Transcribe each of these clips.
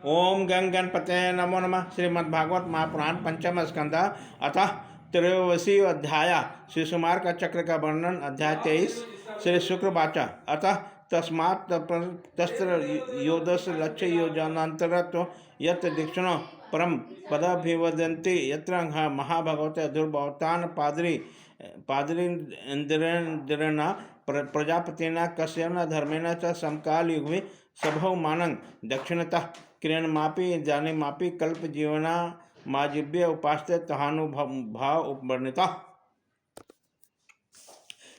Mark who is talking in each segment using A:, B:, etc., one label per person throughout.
A: ओम गंग गणपते नमो नमः। श्रीमद्भागवत महापुराण पंचम स्कंद अतः त्रयोदशी अध्याय शिशुमार का चक्र का वर्णन। अध्याय 23। श्री शुक्र वाचा अतः तस्मात् तस्त्र योदश लक्ष्य योजनांतरत्व यत् दीक्षिणो परम पदभिवदन्ति यत्र महाभगवते दुर्भवतान पादरी इंद्रेन्द्रेण प्रजापतिना कस्यन धर्मेण च समकालयुगे सभौ मानं दक्षिणतः किरणमापि जानिमापि कल्प जीवना माजिव्य उपास्ते तहानुभाव उपवर्णिता।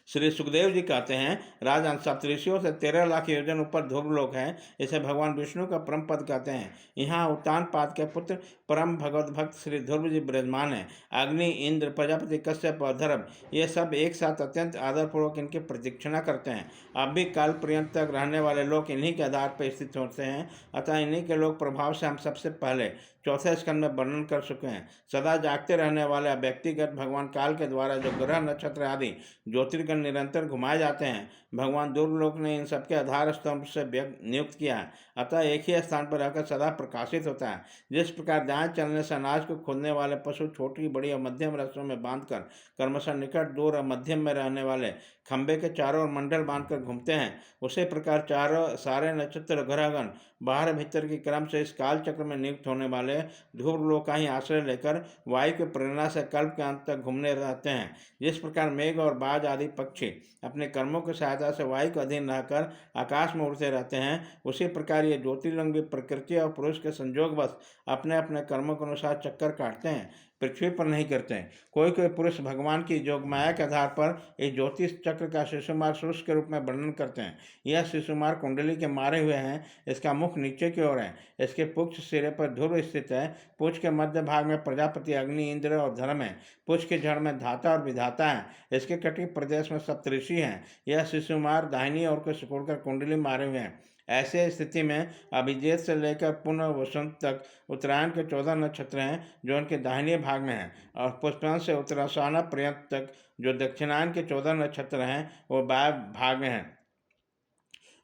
A: श्री सुखदेव जी कहते हैं, राजन सप्तऋषियों से 13 लाख योजन ऊपर ध्रुवलोक है। इसे भगवान विष्णु का परम पद कहते हैं। यहाँ उत्तान पाद के पुत्र परम भगवत भक्त श्री ध्रुव जी विराजमान है। अग्नि, इंद्र, प्रजापति, कश्यप और धर्म ये सब एक साथ अत्यंत आदरपूर्वक इनकी प्रदक्षिणा करते हैं। अब भी काल पर्यंत तक रहने वाले लोग इन्हीं के आधार पर स्थित होते हैं, अतः इन्हीं के लोक प्रभाव से हम सबसे पहले चौथे स्कंद में वर्णन कर चुके हैं। सदा जागते रहने वाले व्यक्तिगत भगवान काल के द्वारा जो ग्रह, नक्षत्र आदि ज्योतिर्गण निरंतर घुमाए जाते हैं, भगवान दुर्लोक ने इन सबके आधार स्तंभ से नियुक्त किया है। अतः एक ही स्थान पर रहकर सदा प्रकाशित होता है। जिस प्रकार दाएं चलने से अनाज को खोदने वाले पशु छोटी, बड़ी और मध्यम रस्सों में बांधकर क्रमशः निकट, दूर और मध्यम में रहने वाले खंबे के चारों ओर मंडल बांधकर घूमते हैं, उसी प्रकार सारे नक्षत्र ग्रहगण बाहर भीतर के क्रम से इस काल चक्र में नियुक्त होने वाले ध्रुवलोक का ही आश्रय लेकर वायु की प्रेरणा से कल्प के अंत तक घूमने रहते हैं। जिस प्रकार मेघ और बाज आदि पक्षी अपने कर्मों की सहायता से वायु के अधीन रहकर आकाश में उड़ते रहते हैं, उसी प्रकार ये ज्योतिर्लिंग भी प्रकृति और पुरुष के संयोगवश अपने अपने कर्मों के अनुसार चक्कर काटते हैं, पृथ्वी पर नहीं करते हैं। कोई कोई पुरुष भगवान की जोगमाया के आधार पर इस ज्योतिष चक्र का शिशुमार सुरुष के रूप में वर्णन करते हैं। यह शिशुमार कुंडली के मारे हुए हैं। इसका मुख नीचे की ओर है। इसके पुच्छ सिरे पर ध्रुव स्थित है। पुच्छ के मध्य भाग में प्रजापति, अग्नि, इंद्र और धर्म है। पुच्छ के जड़ में धाता और विधाता है। इसके कटी प्रदेश में सप्तऋषि हैं। यह शिशुमार दाहिनी ओर को सिकोड़कर कुंडली मारे हुए हैं। ऐसे स्थिति में अभिजेत से लेकर पुनः वसंत तक उत्तरायण के 14 नक्षत्र हैं जो उनके दाहिने भाग में हैं, और पुष्पन से उत्तराषाढ़ पर्यंत तक जो दक्षिणायन के 14 नक्षत्र हैं वो बाएं भाग में हैं।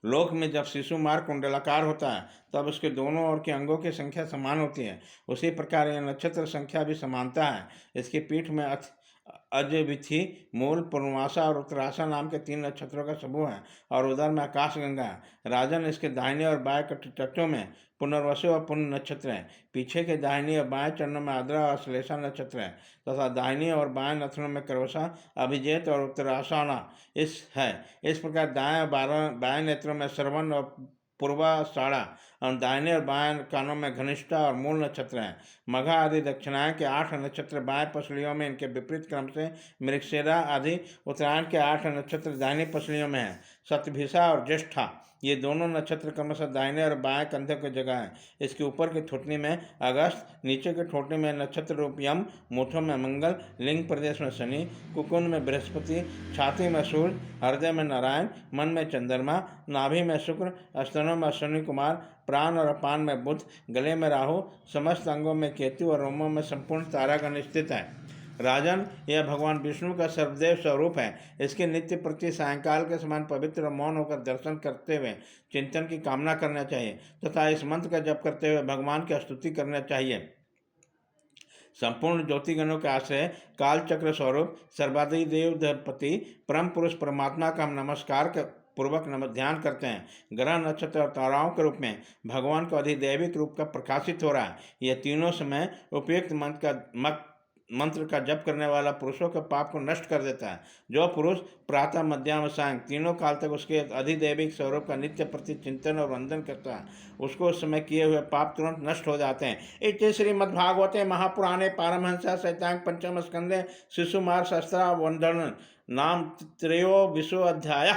A: लोक में जब शिशुमार कुंडलाकार होता है तब उसके दोनों ओर के अंगों की संख्या समान होती है। उसी प्रकार यह नक्षत्र संख्या भी समानता है। इसकी पीठ में अजविथि, मूल, पूर्णमासा और उत्तराशा नाम के 3 नक्षत्रों का समूह है, और उधर में आकाशगंगा है। राजन, इसके दाहिने और बाएं तटों में पुनर्वसु और पुण्य नक्षत्र है। पीछे के दाहिनी और बाएं चरणों में आद्रा और श्लेषा नक्षत्र है, तथा दाहिनी और बाएं नथनों में क्रवशः अभिजेत और उत्तराषाढ़ा इस प्रकार दाएं और बाएं नेत्रों में श्रवण और पूर्वाषाढ़ा और दाहिने और बाएं कानों में घनिष्ठा और मूल नक्षत्र हैं। मघा आदि दक्षिणायन के 8 नक्षत्र बाएं पसलियों में इनके विपरीत क्रम से मृगशिरा आदि उत्तरायण के 8 नक्षत्र दाहिनी पसलियों में हैं। सतभिषा और ज्येष्ठा ये दोनों नक्षत्र क्रमशः दाहिने और बाएं कंधे की जगह हैं। इसके ऊपर की थोटनी में अगस्त, नीचे की थोटनी में नक्षत्र रूप यम, मूठों में मंगल, लिंग प्रदेश में शनि, कुकुन में बृहस्पति, छाती में सूर्य, हृदय में नारायण, मन में चंद्रमा, नाभि में शुक्र, स्तनों में शनि कुमार, प्राण और अपान में बुध, गले में राहु, समस्त अंगों में केतु और रोमों में संपूर्ण तारागण स्थित है। राजन, यह भगवान विष्णु का सर्वदेव स्वरूप है। इसके नित्य प्रति सायंकाल के समान पवित्र और मौन होकर दर्शन करते हुए चिंतन की कामना करना चाहिए, तथा इस मंत्र का जप करते हुए भगवान की स्तुति करना चाहिए। संपूर्ण ज्योतिगणों के आश्रय काल चक्र स्वरूप सर्वाधिदेव धरपति परम पुरुष परमात्मा का हम नमस्कार पूर्वक ध्यान करते हैं। ग्रह, नक्षत्र और ताराओं के रूप में भगवान को अधिदैविक रूप का प्रकाशित हो रहा है। यह तीनों समय उपयुक्त मंत्र का जप करने वाला पुरुषों के पाप को नष्ट कर देता है। जो पुरुष प्रातः, मध्याह्न व सायं तीनों काल तक उसके अधिदैविक स्वरूप का नित्य प्रति चिंतन और वंदन करता है, उसको उस समय किए हुए पाप तुरंत नष्ट हो जाते हैं। इति श्रीमद्भागवते महापुराणे पारमहंस सहितांग पंचम स्कंदे शिशुमार शस्त्रा वंदन नाम त्रयोदशो अध्याय।